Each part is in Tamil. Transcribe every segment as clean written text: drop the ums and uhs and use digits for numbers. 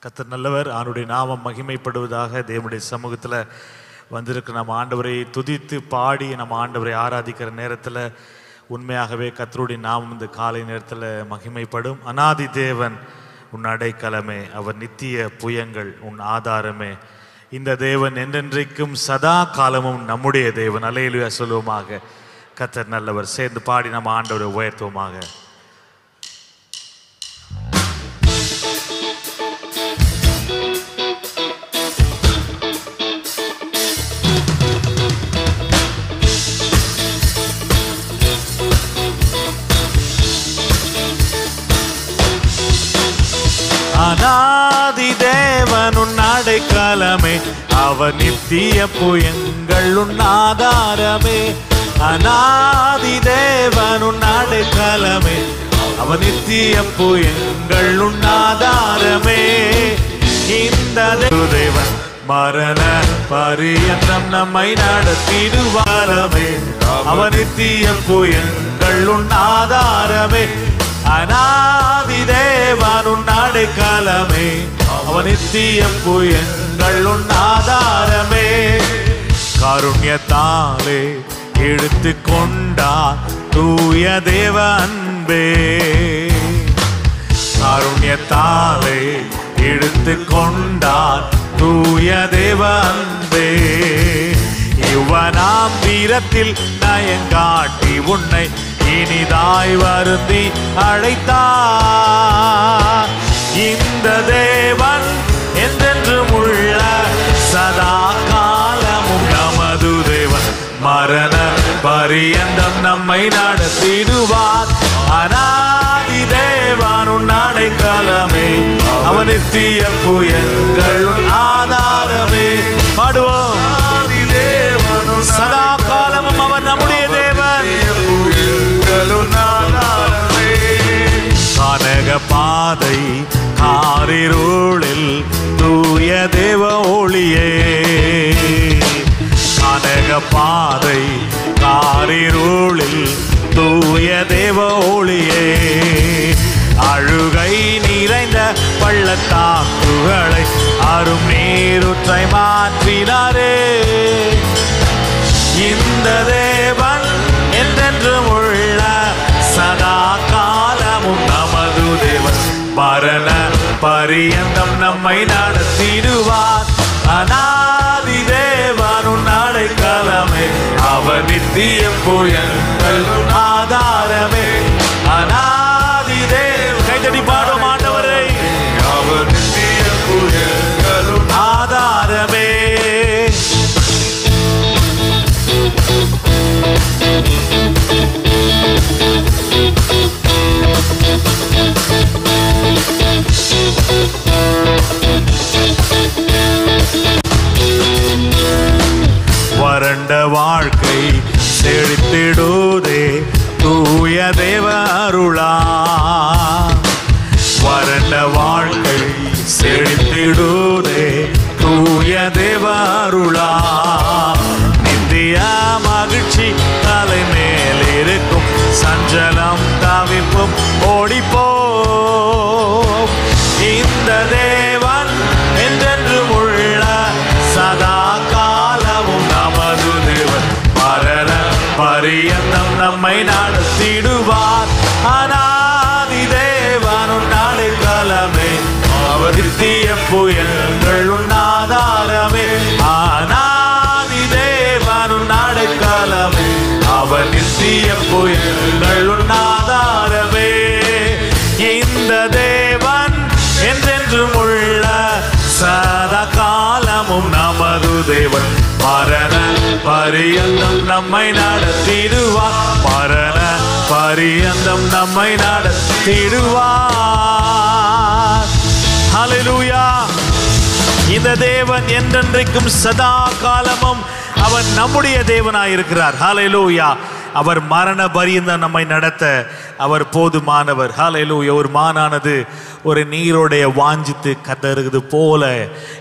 கர்த்தர் நல்லவர். அவருடைய நாமம் மகிமைப்படுவதாக. தேவனுடைய சமூகத்தில் வந்திருக்க நம்ம ஆண்டவரை துதித்து பாடி நம்ம ஆண்டவரை ஆராதிக்கிற நேரத்தில் உண்மையாகவே கர்த்தருடைய நாமம் இந்த காலை நேரத்தில் மகிமைப்படும். அநாதி தேவன் உன் அடைக்கலமே, அவர் நித்திய புயங்கள் உன் ஆதாரமே. இந்த தேவன் என்றென்றைக்கும் சதா காலமும் நம்முடைய தேவன். அல்லேலூயா சொல்லுவோமாக. கர்த்தர் நல்லவர். சேர்ந்து பாடி நம்ம ஆண்டவரை உயர்த்துவோமாக. அநாதி தேவன் உன் அடைக்கலமே, அவர் நித்திய புயங்கள் உன் ஆதாரமே. அநாதி தேவன் உன் அடைக்கலமே, அவர் நித்திய புயங்கள் உன் ஆதாரமே. இந்த தேவன் மரண பரியந்தம் நம்மை நடத்திடுவாரமே, அவர் நித்திய புயங்கள் உன் ஆதாரமே. அநாதி தேவன் உன் அடைக்கலமே, அவர் நித்திய புயங்கள் உன் ஆதாரமே. காருண்யத்தாலே எடுத்து கொண்டார் தூய தேவ அன்பே, காருண்யத்தாலே எடுத்து கொண்டார் தூய தேவ அன்பே. யுவனாம் வீரத்தில் நயங்காட்டி உன்னை இனிதாய் வருந்தி அழைத்தார். இந்த தேவன் என்றென்றும் உள்ள சதா காலமும் நமது தேவன். மரண பரியந்தம் நம்மை நடத்திடுவார். அநாதி தேவன் உன் அடைக்கலமே, அவர் நித்திய புயங்கள் உன் ஆதாரமே. பாடுவோம். சதா காலமும் அவர் நம்முடைய தேவன். கானக பாதை காரிருளில் தூய தேவ ஒளியே, கானக பாதை காரிருளில் தூய தேவ ஒளியே. அழுகை நிறைந்த பள்ளத்தாக்குகளை அரும் நீருற்றை மாற்றினாரே. இந்த தேவன் என்றென்றும் உள்ள சதா காலமும் நமது தேவன். மரண பரியந்தம் நம்மை நடத்திடுவார். அநாதி தேவன் உன் அடைக்கலமே, அவர் நித்திய புயங்கள் ஆதாரமே. அநாதி தேவன். கைதடி பாடும் ஆண்டவரை, அவர் நித்திய புயங்கள் ஆதாரமே. வறண்ட வாழ்க்கை செழித்திடுதே தூய தேவ அருளா. வறண்ட வாழ்க்கை செழித்திடுதே தூய தேவ அருளா. நித்திய மகிழ்ச்சி தலை மேல் இருக்கும், சஞ்சலம் தவிப்பும் ஓடிப்போ. இந்த தேவன் என்றென்றும் உள்ள சதா காலமும் நமது தேவன். மரண பரியந்தம் நம்மை நடத்திடுவார். அநாதி தேவன் உன் அடைக்கலமே, அவர் நித்திய புயங்கள் உன் ஆதாரமே. அநாதி தேவன் உன் அடைக்கலமே, அவர் நித்திய புயங்கள் உன் ஆதாரமே. இந்த தேவன் என்றென்றும் உள்ள சதா காலமும் நமது தேவன். மரண பரியந்தம் நம்மை நடத்திடுவார். மரண பரியந்தம் நம்மை நடத்திடுவார். ஹல்லேலூயா. இந்த தேவன் என்றென்றைக்கும் சதா காலமும் அவர் நம்முடைய தேவனாயிருக்கிறார். ஹல்லேலூயா. அவர் மரண பரியந்தம் நம்மை நடத்த அவர் போதுமானவர். ஹல்லேலூயா. ஒரு மானானது ஒரு நீரோடைய வாஞ்சித்து கதறுகிறது போல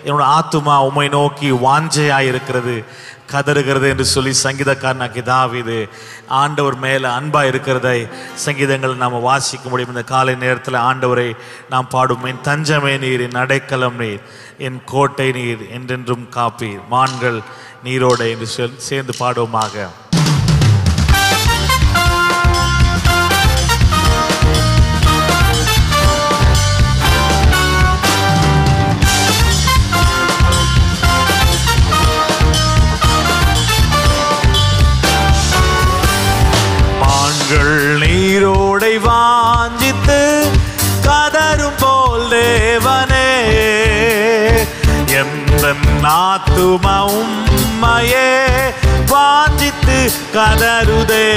என்னோட ஆத்துமா உம்மை நோக்கி வாஞ்சையாயிருக்கிறது. கதறுகிறது என்று சொல்லி சங்கீதக்காரனாக்கி தாவீது ஆண்டவர் மேலே அன்பாக இருக்கிறதை சங்கீதங்களை நாம் வாசிக்க முடியும். இந்த காலை நேரத்தில் ஆண்டவரை நாம் பாடும். என் தஞ்சமே நீர், என் அடைக்கலம் நீர், என் கோட்டை நீர், என்றென்றும் காப்பீர், மான்கள் நீரோடை என்று சேர்ந்து பாடுவோமாக. நீரோடை வாஞ்சித்து கதரும் போல் தேவனே, எந்த ஆத்துமா உம்மையே வாஞ்சித்து கதறுதே.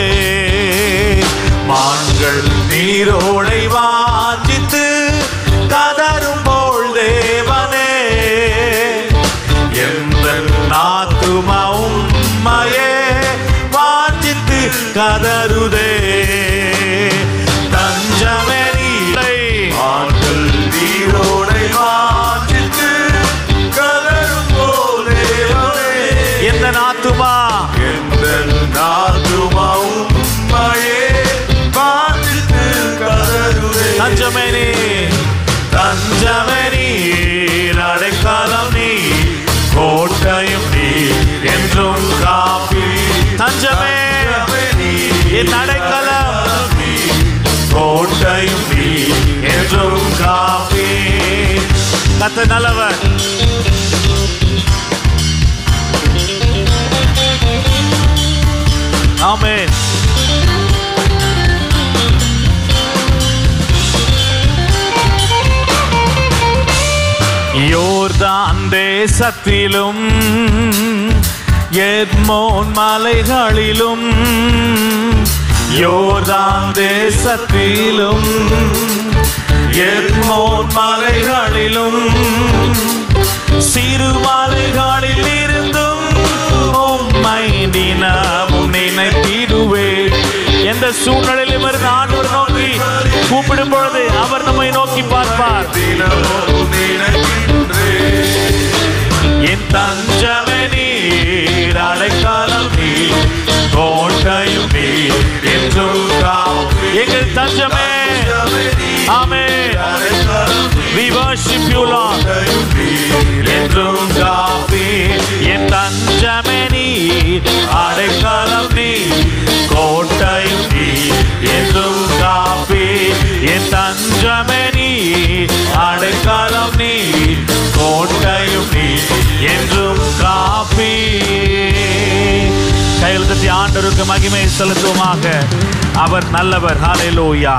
மான்கள் நீரோடை வாஞ்சித்து கதரும் போல் தேவனே, எந்த ஆத்துமா உம்மையே வாஞ்சித்து கதறுதே. தஞ்சமே நீரை ஆண்கள் நீரோடை வாஞ்சித்து கதரும் போலே, எந்த நாத்துமா உம்மையே வாஞ்சித்து கதறுதே. தஞ்சமே நீர், தஞ்சமே நீர், அடைக்கலம் நீர், கோட்டையும் நீர், என்றும் காப்பி. தஞ்சமே என் அடைக்கலம், கோட்டையும் நீர், என்றும் காப்பி. கர்த்தர் நல்லவர். ஆமென். யோர்தான் தேசத்திலும் எர்மோன் மலைகளிலும், யோர்தான் தேசத்திலும் எர்மோன் மலைகளிலும், சிறு மலைகளில் இருந்தும் உம்மை தினமும் நினைத்திடுவே. எந்த சூழ்நிலையிலும் இருந்து ஆண்டவர் நோக்கி கூப்பிடும் பொழுது அவர் நம்மை நோக்கி பார்ப்பார். என் தஞ்சமே நீர், அடைக்கலம் நீர், கோட்டையும் நீர், என்றும் காப்பீர். எங்கள் தஞ்சமே. ஆமென். We worship you Lord. என்றும் காப்பீர். என் தஞ்சமே நீர், அடைக்கலம் நீர், கோட்டையும் நீர், என்றும் காப்பீர். என் தஞ்சமே நீர், அடைக்கலம் நீர், கோட்டையும் நீர், என்றும் காப்பீர். கையில் தட்டி ஆண்டவருக்கு மகிமை செலுத்துவோமாக. அவர் நல்லவர். ஹல்லேலூயா.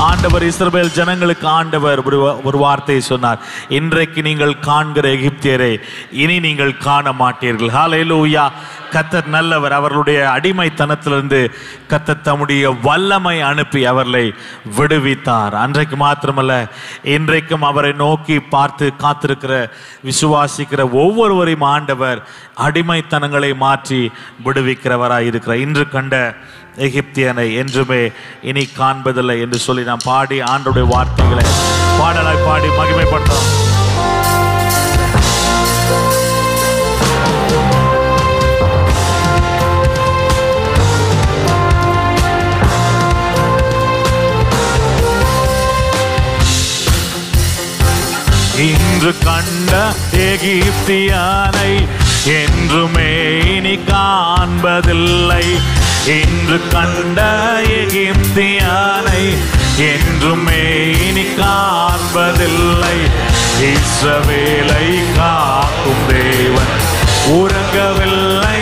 ஆண்டவர் இஸ்ரவேல் ஜனங்களுக்கு ஆண்டவர் ஒரு வார்த்தையை சொன்னார். இன்றைக்கு நீங்கள் காண்கிற எகிப்தியரை இனி நீங்கள் காண மாட்டீர்கள். ஹல்லேலூயா. கர்த்தர் நல்லவர். அவர்களுடைய அடிமைத்தனத்திலிருந்து கர்த்தர் தம்முடைய வல்லமை அனுப்பி அவர்களை விடுவித்தார். அன்றைக்கு மாத்திரமல்ல, இன்றைக்கும் அவரை நோக்கி பார்த்து காத்திருக்கிற விசுவாசிக்கிற ஒவ்வொருவரையும் ஆண்டவர் அடிமைத்தனங்களை மாற்றி விடுவிக்கிறவராய் இருக்கிறார். இன்று கண்ட எகிப்தியனை என்றுமே இனி காண்பதில்லை என்று சொல்லி நாம் பாடி ஆண்டவருடைய வார்த்தைகளை பாடலாய் பாடி மகிமைப்படுத்தோம். இன்று கண்ட எகிப்தியனை என்றுமே இனி காண்பதில்லை. இன்று கண்ட எகிப்தியனை என்றுமே இனி காண்பதில்லை. இஸ்ரவேலை காக்கும் தேவன் உறங்கவில்லை.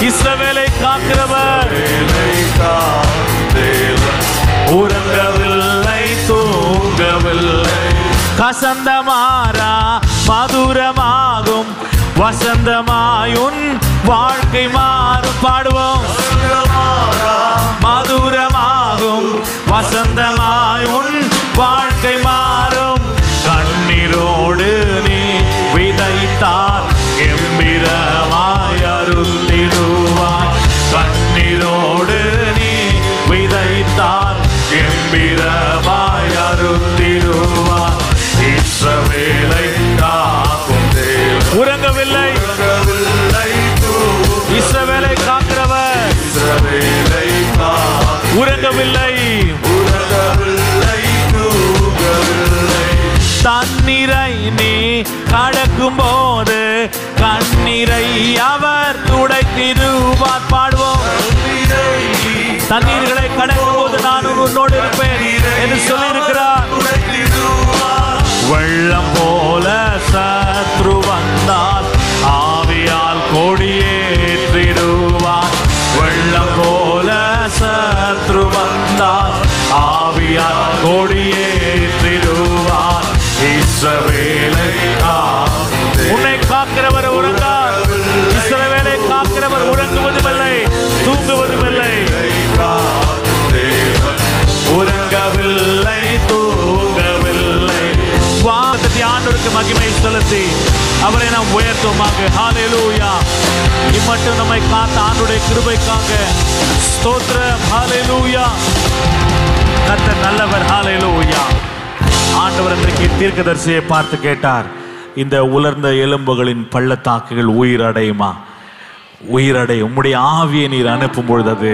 இஸ்ரவேலை காக்கிறவர் உறங்கவில்லை, தூங்கவில்லை. கசந்தமாரா மதுரமாகும், வசந்தமாயுன் வாழ்க்கை மாறும். பாடுவோம். மதுரமாகும், வசந்தமாயுன் வாழ்க்கை மாறும். கண்ணீரோடு நீ விதைத்தால் எம்பிரமாய் அறுத்திடுவாய். கண்ணீரோடு நீ விதைத்தால் எம்பிரமாய் அறுத்திடுவாய். இஸ்ரவேலை காக்கும் தேவன் உறங்கவில்லை, தண்ணீரை நீ கடக்கும் போது கண்ணீரை அவர் துடைத்திடுவார். பாடுவோம். தண்ணீர்களை கடக்கும் போது நான் உன்னோடு இருப்பேன் என்று சொல்லியிருக்கிறார். வெள்ளம் போல சத்ரு வந்தால் ஆவியால் கொடியேற்றிடுவார். வெள்ளம் போல சத்ரு வந்தால் ஆவியால் கொடியேற்றிடுவார். இஸ்ரவேலை உன்னை காக்கிறவர் உறங்கார். இஸ்ரவேலை காக்கிறவர் உறங்குவதுமில்லை, தூங்குவதுமில்லை. உறங்கவில்லை, தூங்கவில்லை. வானத்தை ஆண்டவருக்கு மகிமை செலுத்தி அவரை நாம் உயர்த்துவோமாக. ஹல்லேலூயா. இம்மட்டும் நம்மை காத்த ஆண்டவருடைய கிருபைக்காக ஸ்தோத்திரம். ஹல்லேலூயா. கர்த்தர் நல்லவர். ஹல்லேலூயா. ஆண்டவர் இன்றைக்கு தீர்க்கதரிசியை பார்த்து கேட்டார், இந்த உலர்ந்த எலும்புகளின் பள்ளத்தாக்குகள் உயிரடையுமா? உயிரடையும். உம்முடைய ஆவியை நீர் அனுப்பும் பொழுது அது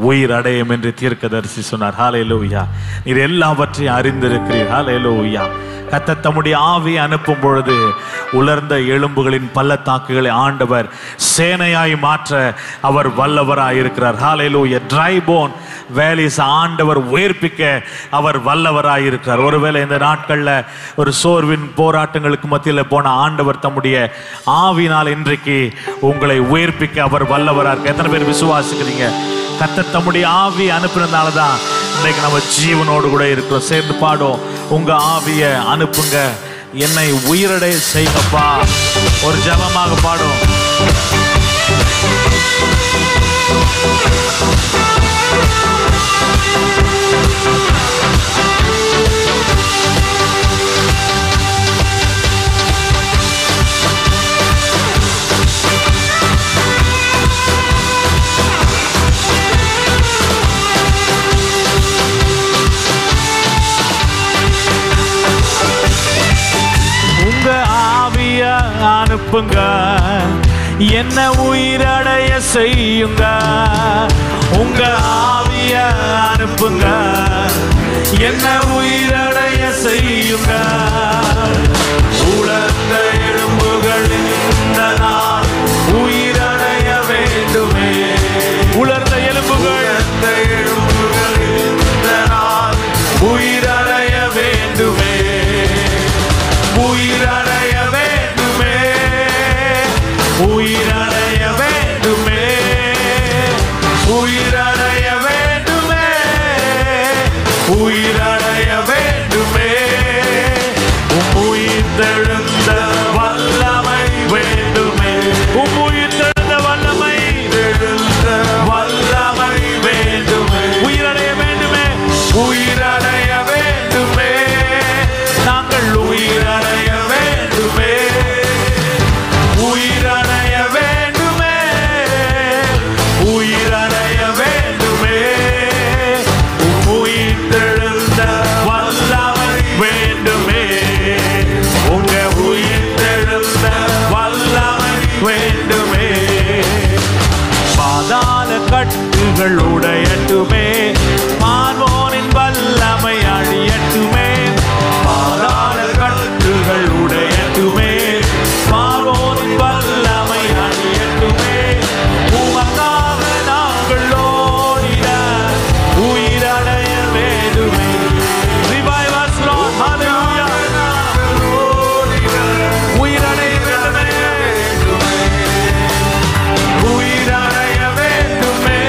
உயிரடையும் என்று தீர்க்கதரிசி சொன்னார். ஹல்லேலூயா. நீர் எல்லாவற்றையும் அறிந்திருக்கிறீர். ஹல்லேலூயா. கர்த்தர் தம்முடைய ஆவியை அனுப்பும் பொழுது உலர்ந்த எலும்புகளின் பள்ளத்தாக்குகளை ஆண்டவர் சேனையாய் மாற்ற அவர் வல்லவராய் இருக்கிறார். ஹல்லேலூயா. ட்ரை போன் வேலிஸ் ஆண்டவர் உயிர்ப்பிக்க அவர் வல்லவராய் இருக்கிறார். ஒருவேளை இந்த நாட்களில் ஒரு சோர்வின் போராட்டங்களுக்கு மத்தியில் போன ஆண்டவர் தம்முடைய ஆவினால் இன்றைக்கு உங்களை உயிர்ப்பிக்க அவர் வல்லவராக இருக்க. எத்தனை பேர் விசுவாசிக்கிறீங்க? கர்த்தர் தம்முடைய ஆவி அனுப்பினதுனால தான் இன்னைக்கு நம்ம ஜீவனோடு கூட இருக்கிறோம். சேர்ந்து பாடும். உங்க ஆவியை அனுப்புங்க, என்னை உயிரடை செய்யப்பா. ஒரு ஜெபமாக பாடும். அனுப்புங்க, என்ன உயிரடைய செய்யுங்க. உங்க ஆவிய அனுப்புங்க, என்ன உயிரடைய செய்யுங்க. உலர்ந்த எலும்புகள் இந்த நாள் உயிரடைய வேண்டுமே. உலர்ந்த எலும்புகள் இந்த நாள் உயிரடைய வேண்டுமே. உயிரடைய வேண்டுமே. உயிரடைய வேண்டுமே. உயிரடைய வேண்டுமே. உயிரடைய வேண்டுமே. உயிர்த்தெழுந்த வல்லமை வேண்டுமே. உயிர்த்தெழுந்த வல்லமை வல்லமை வேண்டுமே. உயிரடைய வேண்டுமே. உயிரடைய வேண்டுமே. நாங்கள் உயிரடைய வேண்டுமே. உயிரடைய வேண்டுமே. உயிரடைய வேண்டுமே. உயிர்த்தெழுந்த வல்லமை வேண்டுமே. உங்க உயிர்த்தெழுந்த வல்லமை வேண்டுமே. பாதாள கட்டுகள் உடையட்டுமே. பார்வோனின் வல்லமை அழியட்டுமே. பாதாள கட்டுகள் உடையட்டுமே. பார்வோனின் வல்லமை அழியட்டுமே. உமக்காக நாங்கள் ஓடிட உயிரடைய வேண்டுமே. Revive us, Lord. Hallelujah. உயிரடைய வேண்டுமே. உயிரடைய வேண்டுமே.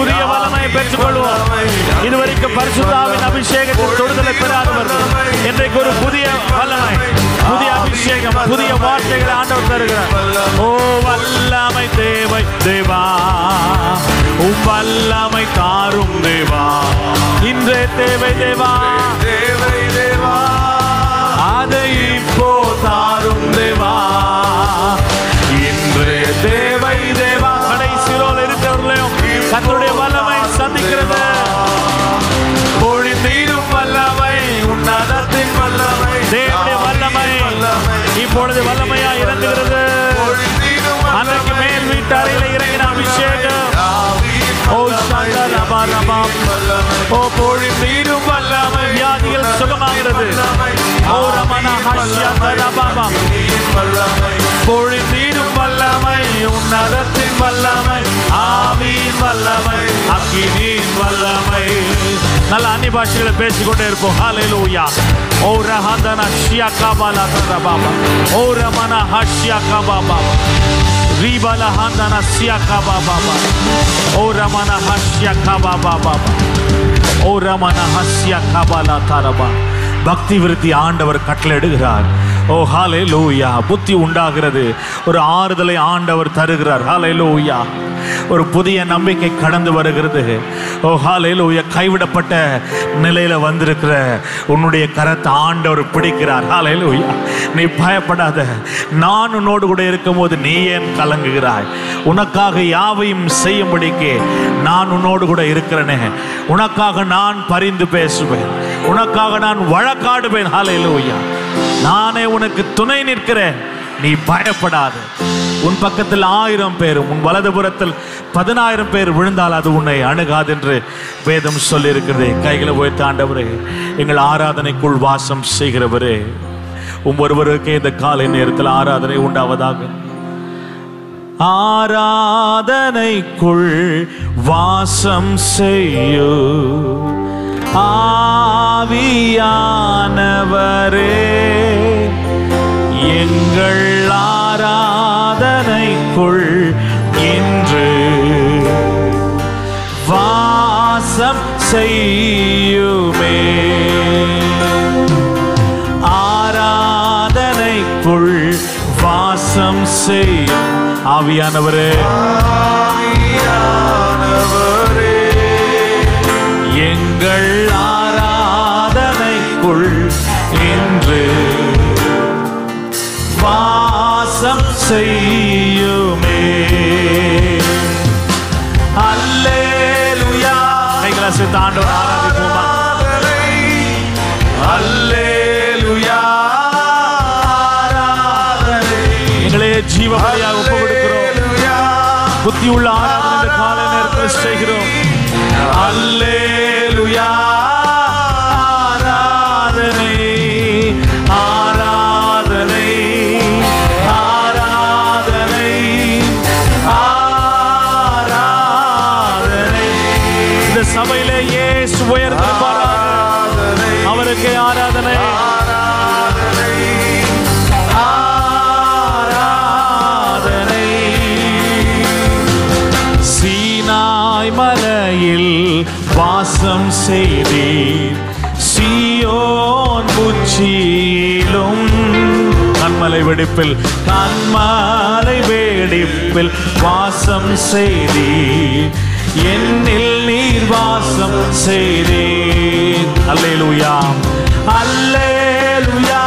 புதிய வல்லமை பெற்றுக்கொள்வோம். இதுவரைக்கும் பரிசுத்த ஆவியின் அபிஷேகத்தின் தொடுதலை பெறாதவர்கள் இன்றைக்கு ஒரு புதிய வல்லமை, புதிய அபிஷேகம், புதிய வார்த்தைகளை ஆண்டவர் தருகிறார். ஓ வல்லமை தேவை தேவா, உம் வல்லமை தாரும் தேவா, இன்றே தேவை தேவா, தேவை தேவா, அதை இப்போ தாரும் தேவா, இன்றே தேவை தேவா. கடைசியில் இருக்கிறவர்களையும் கர்த்தருடைய வல்லமை சந்திக்கிறது. பொழிந்தீரும் வல்லமை, உன்னதத்தின் வல்லமை, தேவனுடைய வல்லமை இப்பொழுது வல்லமையா இறங்குகிறது. அன்றைக்கு மேல் வீட்டு அறையில இறங்கின அபிஷேகம். ஓ சந்தலபரபம், ஓ பொழிந்தீரும் வல்லமை, வியாதிகள் சுகமாகிறது. ஓ ரமண ஹஷ்யந்தலபம், பொழிந்தீரும் வல்லமை, உன்னதத்தின் வல்லமை, ஆவியின் வல்லமை, அக்கினியின் வல்லமை. நல்ல அந்நிய பாஷைகளை பேசிக்கொண்டே இருப்போம். ஹல்லேலூயா. ஓ ரஹந்தன ஷியகபாலா தரபாபா, ஓ ரமண ஹஷ்யகபாபா, ரிபல ஹந்தன ஷியகபாபா, ஓ ரமண ஹஷ்யகபாபா, ஓ ரமண ஹஷ்யகபாலா தரபா. பக்தி விருத்தி ஆண்டவர் கட்டளையிடுகிறார். ஓ ஹல்லேலூயா. புத்தி உண்டாகிறது, ஒரு ஆறுதலை ஆண்டவர் தருகிறார். ஹல்லேலூயா. ஒரு புதிய நம்பிக்கை கடந்து வருகிறது. ஓ ஹல்லேலூயா. கைவிடப்பட்ட நிலையில வந்திருக்கிற உன்னுடைய கரத்தை ஆண்டவர் பிடிக்கிறார். ஹல்லேலூயா. நீ பயப்படாத, நான் உன்னோடு கூட இருக்கும்போது நீ ஏன் கலங்குகிறாய்? உனக்காக யாவையும் செய்யும்படிக்கு நான் உன்னோடு கூட இருக்கிறேனே, உனக்காக நான் பரிந்து பேசுவேன், உனக்காக நான் வழக்காடுவேன். ஹல்லேலூயா. நானே உனக்கு துணை நிற்கிறேன், நீ பயப்படாத. உன் பக்கத்தில் 1000 பேரும் உன் வலதுபுறத்தில் 10,000 பேர் விழுந்தால் அது உன்னை அணுகாது என்று வேதம் சொல்லி இருக்கிறது. கைகளை உயர்த்தி ஆண்டவரே, எங்கள் ஆராதனைக்குள் வாசம் செய்கிறவரே, ஒருவருக்கே இந்த காலை நேரத்தில் ஆராதனை உண்டாவதாக. ஆராதனைக்குள் வாசம் செய்யு ஆவியானவரே, எங்கள் ஆராதனைக்குள் இன்று வாசம் செய்யுமே. ஆராதனைக்குள் வாசம் செய்யும் ஆவியானவரே, ஆவியானவரே, எங்கள் ஆராதனைக்குள் இன்று வாசம் செய்யுமே. அல்லேலூயா. கைகளை சேர்த்து ஆண்டவரை ஆராதிப்போமா? அல்லேலூயா. ஆராதனை எங்களே ஜீவ பலியாக ஒப்பு கொடுக்கிறோம். புத்தி உள்ள ஆராதனை இந்த காலை நேரத்தில் செய்கிறோம். அல்லேலூயா. ஆராதனை ஆராதனை ஆராதனை ஆராதனை. இந்த சபையிலே இயேசு உயர்ந்திருப்பாராக. அவருக்கே ஆராதனை ஆராதனை. சீனாய் மலையில் வாசம் செய்தீர், சீயோன் உச்சியிலும். கண்மலை வெடிப்பில் கண்மலை வெடிப்பில் வாசம் செய்தீர், என்னில் நீர் வாசம் செய்தீர். அல்லேலூயா. அல்லேலூயா.